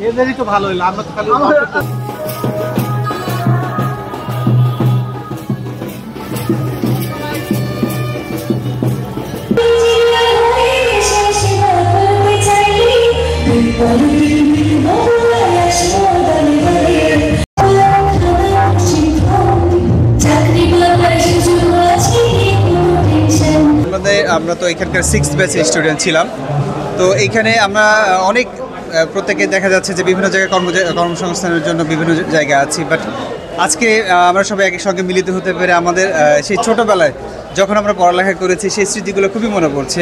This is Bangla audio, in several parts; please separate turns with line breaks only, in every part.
এদেরই তো ভালো হইলো, আমরা তো খালি আমরা তো এখানকার 6th ব্যাচের স্টুডেন্ট ছিলাম। তো এইখানে আমরা অনেক প্রত্যেকে দেখা যাচ্ছে যে বিভিন্ন জায়গায় কর্মসংস্থানের জন্য বিভিন্ন জায়গায় আছি, বাট আজকে আমরা সবাই একই সঙ্গে মিলিত হতে পেরে আমাদের সেই ছোটোবেলায় যখন আমরা পড়ালেখা করেছি সেই স্মৃতিগুলো খুবই মনে পড়ছে।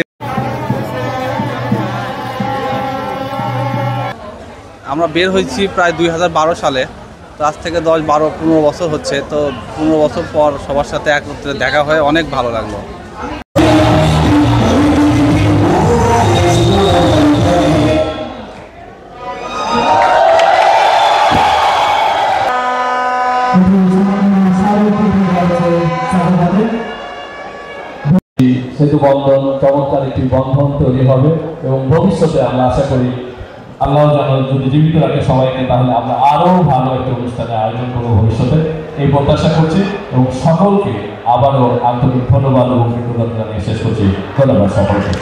আমরা বের হয়েছি প্রায় 2012 সালে, তো আজ থেকে 10-12-15 বছর হচ্ছে। তো 15 বছর পর সবার সাথে একত্রে দেখা হয়ে অনেক ভালো লাগলো।
সেতু বন্ধন চমৎকার একটি বন্ধন তৈরি হবে এবং ভবিষ্যতে আমরা আশা করি আল্লাহ যেন যদি জীবিত রাখে সবাইকে, তাহলে আমরা আরও ভালো একটা অনুষ্ঠানের আয়োজন করবো ভবিষ্যতে, এই প্রত্যাশা করছি এবং সকলকে আবারও আন্তরিক ধন্যবাদ এবং কৃতজ্ঞতা জানিয়ে শেষ করছি। ধন্যবাদ সকলকে।